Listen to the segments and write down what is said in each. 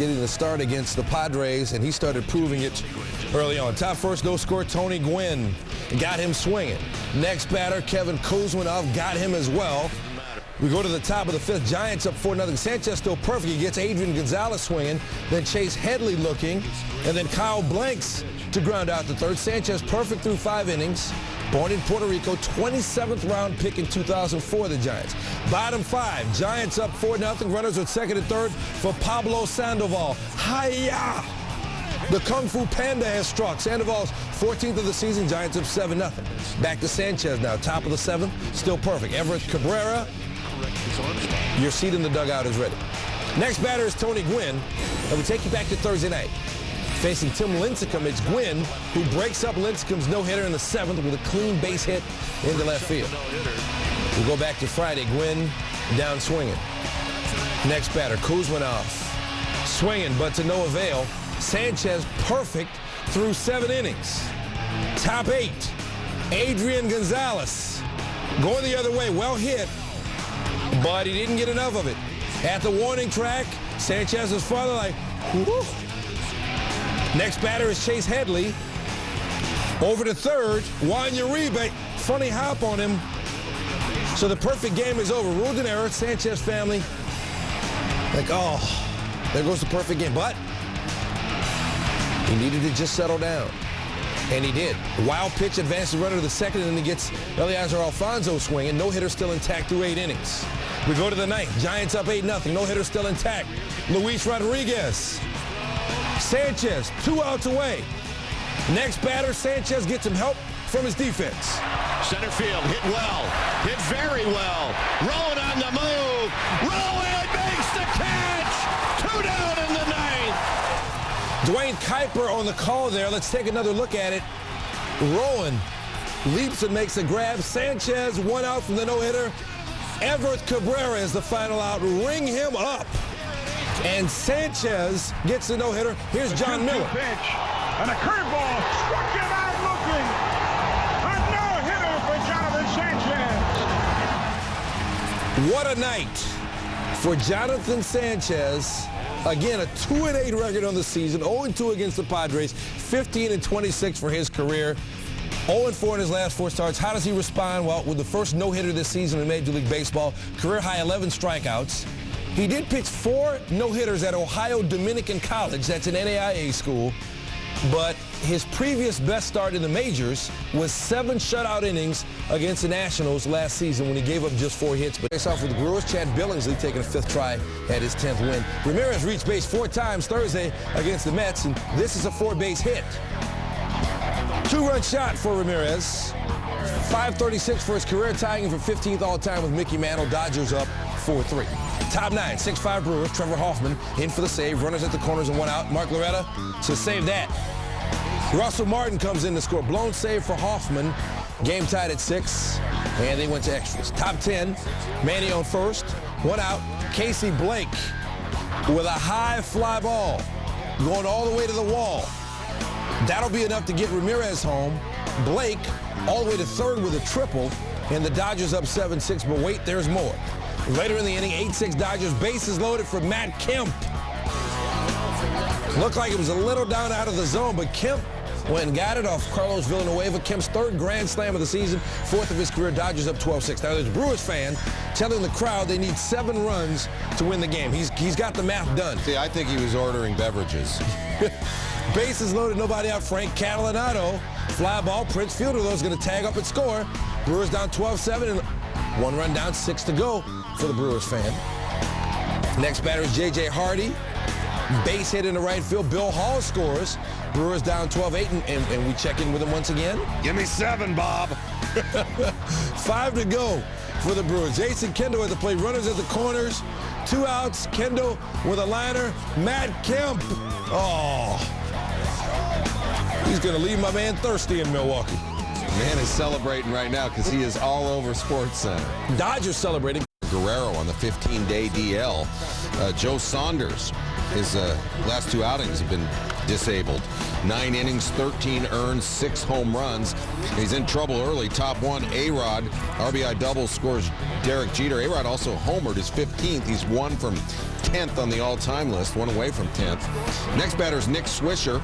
getting the start against the Padres, and he started proving it early on. Top first, no score, Tony Gwynn got him swinging. Next batter, Kevin Kozmanov got him as well. We go to the top of the fifth. Giants up 4-0. Sanchez still perfect. He gets Adrian Gonzalez swinging. Then Chase Headley looking. And then Kyle Blanks to ground out the third. Sanchez perfect through 5 innings. Born in Puerto Rico, 27th round pick in 2004, the Giants. Bottom 5, Giants up 4-0. Runners at second and third for Pablo Sandoval. Hi-ya! The Kung Fu Panda has struck. Sandoval's 14th of the season. Giants up 7-0. Back to Sanchez now. Top of the 7th. Still perfect. Everett Cabrera. Your seat in the dugout is ready. Next batter is Tony Gwynn, and we take you back to Thursday night. Facing Tim Lincecum, it's Gwynn who breaks up Lincecum's no-hitter in the 7th with a clean base hit into left field. We go back to Friday. Gwynn down swinging. Next batter, Kozmanov, swinging, but to no avail. Sanchez perfect through 7 innings. Top 8, Adrian Gonzalez going the other way, well hit, but he didn't get enough of it. At the warning track, Sanchez's father like, whoo. Next batter is Chase Headley. Over to third, Juan Uribe. Funny hop on him. So the perfect game is over. Ruled an error. Sanchez family like, oh, there goes the perfect game. But he needed to just settle down. And he did. Wild pitch, advances runner to the second, and then he gets Eliezer Alfonso swinging. No-hitter still intact through 8 innings. We go to the 9th. Giants up 8-0. No-hitter still intact. Luis Rodriguez. Sanchez, 2 outs away. Next batter, Sanchez gets some help from his defense. Center field, hit well, hit very well. Rowan on the move. Rowan makes the catch. 2 down in the 9th. Dwayne Kuiper on the call there. Let's take another look at it. Rowan leaps and makes a grab. Sanchez, 1 out from the no-hitter. Everett Cabrera is the final out. Ring him up. And Sanchez gets the no-hitter. Here's John Miller. Pitch and a curveball struck him out looking. A no-hitter for Jonathan Sanchez. What a night for Jonathan Sanchez. Again, a 2-8 record on the season. 0-2 against the Padres. 15-26 for his career. 0-4 in his last 4 starts. How does he respond? Well, with the first no-hitter this season in Major League Baseball, career high 11 strikeouts. He did pitch 4 no-hitters at Ohio Dominican College. That's an NAIA school. But his previous best start in the majors was 7 shutout innings against the Nationals last season when he gave up just 4 hits. But face off with the Brewers, Chad Billingsley taking a 5th try at his 10th win. Ramirez reached base 4 times Thursday against the Mets, and this is a 4-base hit. 2-run shot for Ramirez. 536 for his career, tying him for 15th all-time with Mickey Mantle. Dodgers up 4-3. Top 9, 6-5 Brewers. Trevor Hoffman in for the save. Runners at the corners and 1 out. Mark Loretta to save that. Russell Martin comes in to score. Blown save for Hoffman. Game tied at 6, and they went to extras. Top 10, Manny on first. 1 out. Casey Blake with a high fly ball going all the way to the wall. That'll be enough to get Ramirez home. Blake all the way to third with a triple, and the Dodgers up 7-6, but wait, there's more. Later in the inning, 8-6 Dodgers, bases loaded for Matt Kemp. Looked like it was a little down out of the zone, but Kemp went and got it off Carlos Villanueva. Kemp's 3rd grand slam of the season, 4th of his career. Dodgers up 12-6. Now there's a Brewers fan telling the crowd they need 7 runs to win the game. He's got the math done. See, I think he was ordering beverages. Bases loaded, nobody out. Frank Catalanato, fly ball. Prince Fielder, though, is going to tag up and score. Brewers down 12-7, and 1 run down, 6 to go for the Brewers fan. Next batter is J.J. Hardy. Base hit in the right field. Bill Hall scores. Brewers down 12-8, and we check in with him once again. Give me 7, Bob. 5 to go for the Brewers. Jason Kendall at the plate. Runners at the corners. 2 outs. Kendall with a liner. Matt Kemp. Oh. He's going to leave my man thirsty in Milwaukee. Man is celebrating right now because he is all over SportsCenter. Dodgers celebrating. Guerrero on the 15-day DL. Joe Saunders, his last 2 outings have been disabled. 9 innings, 13 earned, 6 home runs. He's in trouble early. Top 1, A-Rod. RBI double scores Derek Jeter. A-Rod also homered his 15th. He's 1 from 10th on the all-time list, one away from 10th. Next batter is Nick Swisher.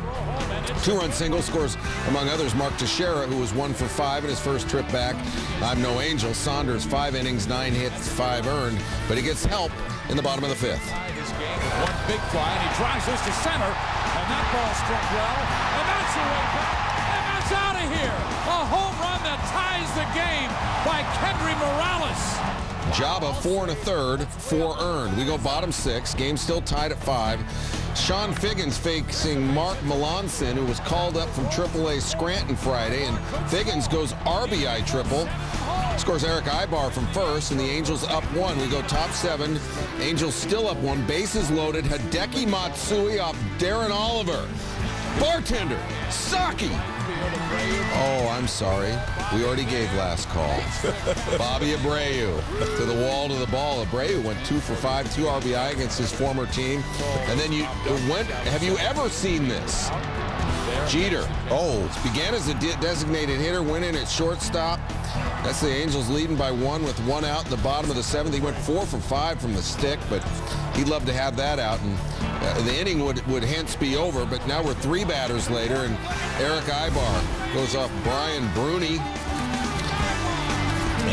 2-run single, scores, among others, Mark Teixeira, who was 1 for 5 in his first trip back. I'm no angel. Saunders, 5 innings, 9 hits, 5 earned, but he gets help in the bottom of the 5th. One big fly, and he drives this to center, and that ball struck well, and that's the way back, and that's out of here. A home run that ties the game by Kendry Morales. Jabba, 4 1/3, 4 earned. We go bottom 6. Game still tied at 5. Sean Figgins facing Mark Melanson, who was called up from AAA Scranton Friday, and Figgins goes RBI triple. Scores Eric Ibar from first, and the Angels up 1. We go top 7. Angels still up 1. Bases loaded. Hideki Matsui off Darren Oliver. Bartender, Saki. Oh, I'm sorry. We already gave last call. Bobby Abreu to the wall, to the ball. Abreu went 2 for 5, 2 RBI against his former team. And then have you ever seen this? Jeter. Began as a designated hitter, went in at shortstop. That's the Angels leading by 1 with 1 out in the bottom of the 7th. He went 4 for 5 from the stick, but he'd love to have that out. And the inning would hence be over, but now we're 3 batters later, and Eric Ibar goes off Brian Bruni.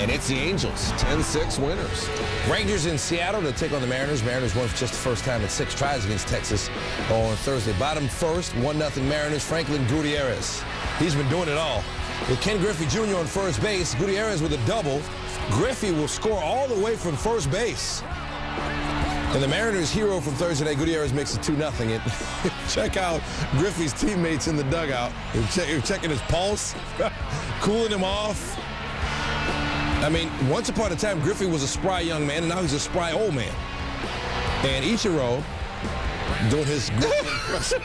And it's the Angels, 10-6 winners. Rangers in Seattle to take on the Mariners. Mariners won for just the first time in 6 tries against Texas on Thursday. Bottom first, 1-0 Mariners. Franklin Gutierrez. He's been doing it all. With Ken Griffey Jr. on first base, Gutierrez with a double. Griffey will score all the way from first base. And the Mariners' hero from Thursday night, Gutierrez, makes it 2-0. And check out Griffey's teammates in the dugout. They're checking his pulse, cooling him off. I mean, once upon a time, Griffey was a spry young man, and now he's a spry old man. And Ichiro doing his Griffey impression.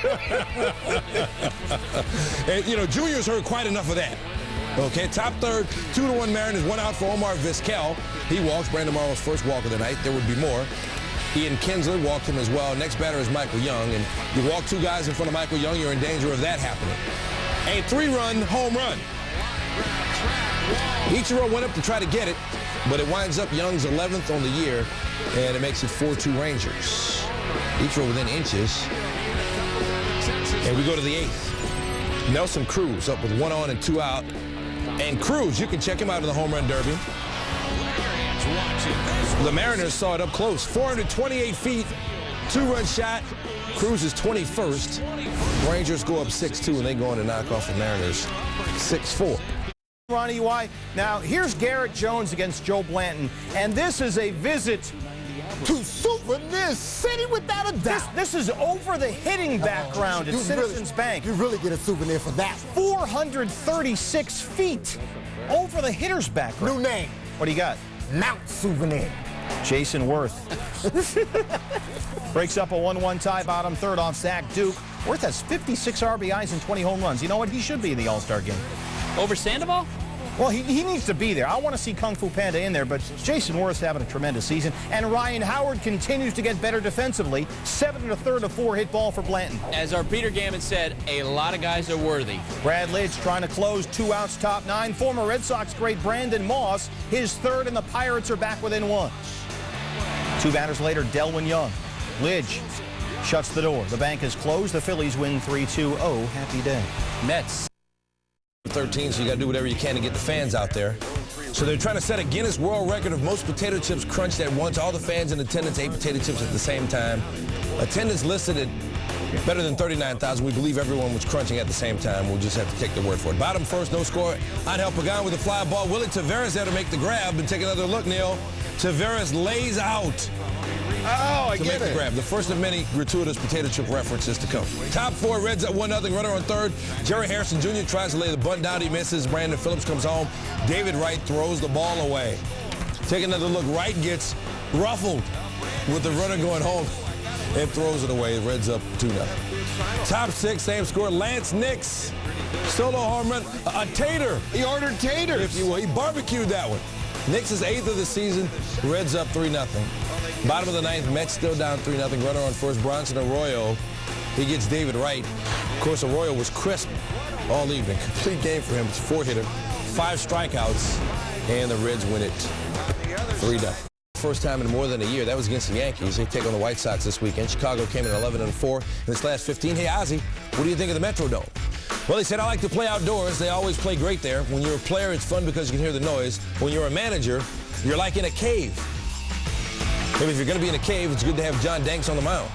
And, you know, Junior's heard quite enough of that. Okay, top third, 2-1 Mariners, 1 out for Omar Vizquel. He walks. Brandon Morrow's first walk of the night. There would be more. Ian Kinsler walked him as well. Next batter is Michael Young. And you walk 2 guys in front of Michael Young, you're in danger of that happening. A 3-run home run. Ichiro went up to try to get it, but it winds up Young's 11th on the year, and it makes it 4-2 Rangers. Ichiro within inches. And we go to the 8th. Nelson Cruz up with 1 on and 2 out. And Cruz, you can check him out in the home run derby. The Mariners saw it up close. 428 feet, 2-run shot. Cruz is 21st. Rangers go up 6-2, and they go on to knock off the Mariners 6-4. Ronnie, why? Now, here's Garrett Jones against Joe Blanton, and this is a visit to Souvenir City without a doubt. This is over the hitting background at Citizens Bank. You really get a souvenir for that. 436 feet over the hitter's background. New name. What do you got? Mount Souvenir. Jason Worth. Breaks up a 1-1 tie, bottom third off Zach Duke. Worth has 56 RBIs and 20 home runs. You know what? He should be in the All-Star game. Over Sandoval? Well, he needs to be there. I want to see Kung Fu Panda in there, but Jason Worth's having a tremendous season. And Ryan Howard continues to get better defensively. 7 1/3 of 4 hit ball for Blanton. As our Peter Gammon said, a lot of guys are worthy. Brad Lidge trying to close, 2 outs, top 9. Former Red Sox great Brandon Moss, his 3rd, and the Pirates are back within 1. 2 batters later, Delwyn Young. Lidge shuts the door. The bank is closed. The Phillies win 3-2. Oh, happy day. Mets. 13, so you got to do whatever you can to get the fans out there. So they're trying to set a Guinness World Record of most potato chips crunched at once. All the fans in attendance ate potato chips at the same time. Attendance listed at better than 39,000. We believe everyone was crunching at the same time. We'll just have to take their word for it. Bottom first, no score. Angel Pagan with a fly ball. Willie Taveras there to make the grab. And take another look, Neil. Taveras lays out. Oh, I to make the grab. The first of many gratuitous potato chip references to come. Top 4, Reds up 1-0. Runner on third. Jerry Harrison Jr. tries to lay the bunt down. He misses. Brandon Phillips comes home. David Wright throws the ball away. Take another look. Wright gets ruffled with the runner going home and throws it away. Reds up 2-0. Top 6, same score. Lance Nix. Solo home run. A tater. He ordered taters, if you will. He barbecued that one. Nix is 8th of the season. Reds up 3-0. Bottom of the 9th, Mets still down 3-0. Runner on first, Bronson Arroyo. He gets David Wright. Of course, Arroyo was crisp all evening. Complete game for him. It's 4-hitter, 5 strikeouts, and the Reds win it 3-0. First time in more than a year. That was against the Yankees. They take on the White Sox this weekend. Chicago came in 11-4 in this last 15. Hey, Ozzie, what do you think of the Metrodome? Well, he said, I like to play outdoors. They always play great there. When you're a player, it's fun because you can hear the noise. When you're a manager, you're like in a cave. Maybe if you're going to be in a cave, it's good to have John Danks on the mound.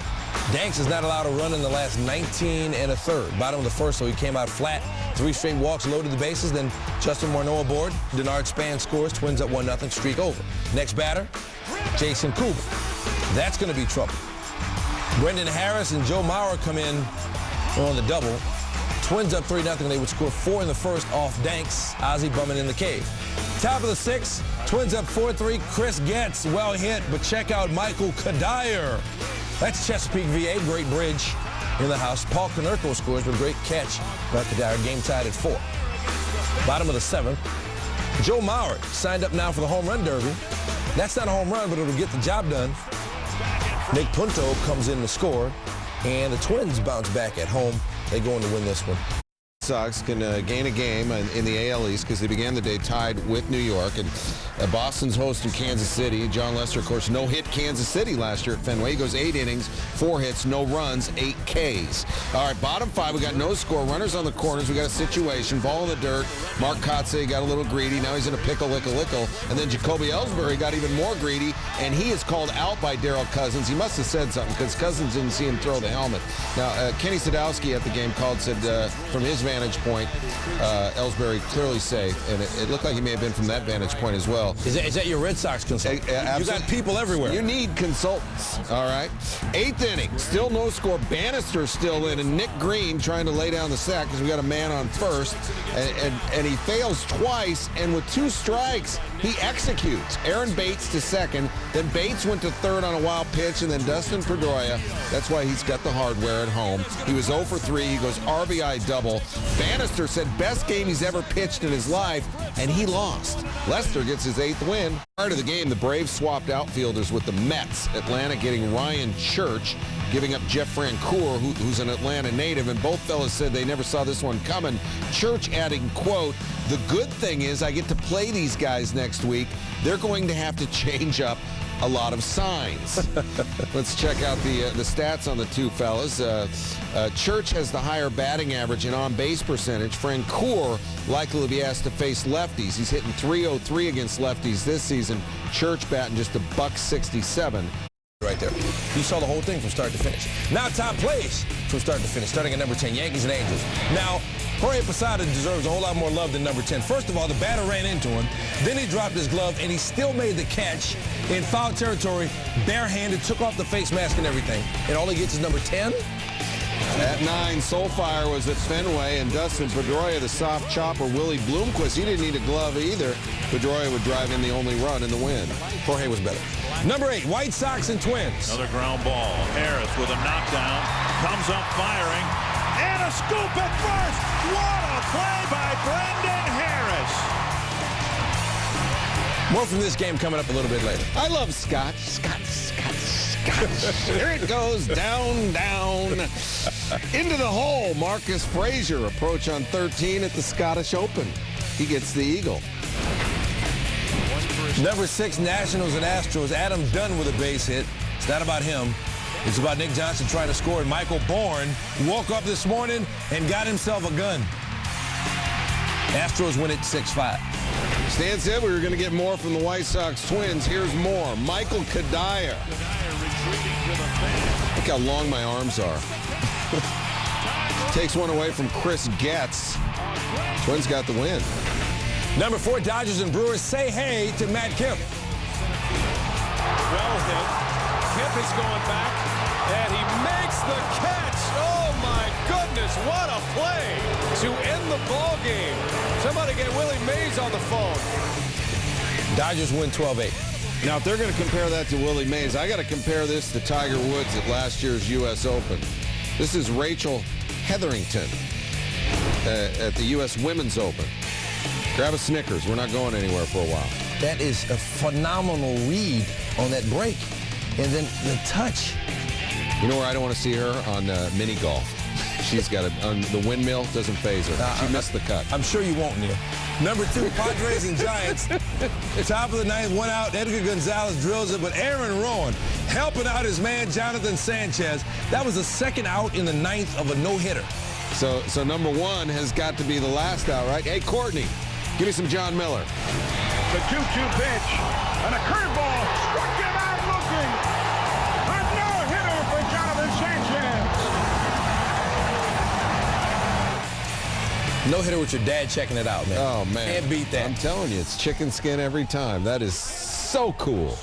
Danks is not allowed to run in the last 19 1/3. Bottom of the first, so he came out flat. 3 straight walks, loaded the bases. Then Justin Morneau aboard. Denard Span scores. Twins up 1-0. Streak over. Next batter, Jason Cooper. That's going to be trouble. Brendan Harris and Joe Mauer come in on the double. Twins up 3-0. They would score 4 in the first off Danks. Ozzie bumming in the cave. Top of the 6th, Twins up 4-3. Chris Getz, well hit, but check out Michael Kadire. That's Chesapeake VA, great bridge in the house. Paul Konerko scores with a great catch by Kadire. Game tied at 4. Bottom of the 7th, Joe Mauer signed up now for the home run derby. That's not a home run, but it'll get the job done. Nick Punto comes in to score, and the Twins bounce back at home. They go on to win this one. Sox can gain a game in the AL East because they began the day tied with New York, and Boston's hosting Kansas City. John Lester, of course, no-hit Kansas City last year at Fenway. He goes 8 innings, 4 hits, no runs, 8 Ks. All right, bottom 5, we got no score. Runners on the corners. We got a situation. Ball in the dirt. Mark Kotze got a little greedy. Now he's in a pickle. And then Jacoby Ellsbury got even more greedy, and he is called out by Darrell Cousins. He must have said something because Cousins didn't see him throw the helmet. Now, Kenny Sadowski at the game called, said from his vantage point, Ellsbury clearly safe, and it looked like he may have been from that vantage point as well. Is that your Red Sox consultant? You got people everywhere. You need consultants, all right? 8th inning, still no score. Bannister still in, and Nick Green trying to lay down the sack because we got a man on first, and he fails twice, and with 2 strikes, he executes. Aaron Bates to second, then Bates went to third on a wild pitch, and then Dustin Pedroia. That's why he's got the hardware at home. He was 0 for 3. He goes RBI double. Bannister said best game he's ever pitched in his life, and he lost. Lester gets his 8th win. Prior to the game, the Braves swapped outfielders with the Mets. Atlanta getting Ryan Church, giving up Jeff Francoeur, who's an Atlanta native, and both fellas said they never saw this one coming. Church adding, quote, "The good thing is I get to play these guys next week. They're going to have to change up a lot of signs." Let's check out the stats on the two fellas. Church has the higher batting average and on-base percentage. Francoeur likely to be asked to face lefties. He's hitting .303 against lefties this season. Church batting just a .167. Right there. You saw the whole thing from start to finish. Now top plays from start to finish, starting at number 10, Yankees and Angels. Now, Jorge Posada deserves a whole lot more love than number 10. First of all, the batter ran into him. Then he dropped his glove, and he still made the catch in foul territory, barehanded, took off the face mask and everything. And all he gets is number 10? At 9, Soulfire was at Fenway, and Dustin Pedroia, the soft chopper, Willie Bloomquist, he didn't need a glove either. Pedroia would drive in the only run in the win. Jorge was better. Number 8, White Sox and Twins. Another ground ball. Harris with a knockdown. Comes up firing. And a scoop at first. What a play by Brendan Harris. More from this game coming up a little bit later. I love Scott. Here it goes, down, down. Into the hole, Marcus Frazier. Approach on 13 at the Scottish Open. He gets the eagle. Number 6, Nationals and Astros. Adam Dunn with a base hit. It's not about him. It's about Nick Johnson trying to score. And Michael Bourne woke up this morning and got himself a gun. Astros win it 6-5. Stan said we were going to get more from the White Sox Twins. Here's more. Michael Kadire. Look how long my arms are. Takes one away from Chris Getz. Twins got the win. Number 4, Dodgers and Brewers. Say hey to Matt Kemp. Well hit. Kemp is going back, and he makes the catch. Oh, my goodness, what a play to end the ball game. Somebody get Willie Mays on the phone. Dodgers win 12-8. Now, if they're going to compare that to Willie Mays, I got to compare this to Tiger Woods at last year's U.S. Open. This is Rachel Hetherington at the U.S. Women's Open. Grab a Snickers. We're not going anywhere for a while. That is a phenomenal read on that break. And then the touch. You know where I don't want to see her? On mini golf. She's got the windmill doesn't phase her. She missed the cut. I'm sure you won't, Neil. Number 2, Padres and Giants. Top of the 9th, 1 out. Edgar Gonzalez drills it, but Aaron Rowan helping out his man Jonathan Sanchez. That was the 2nd out in the 9th of a no-hitter. So number 1 has got to be the last out, right? Hey, Courtney, give me some John Miller. The 2-2 pitch and a curveball struck him out looking. A no-hitter for Jonathan Sanchez. No-hitter with your dad checking it out, man. Oh, man. Can't beat that. I'm telling you, it's chicken skin every time. That is so cool.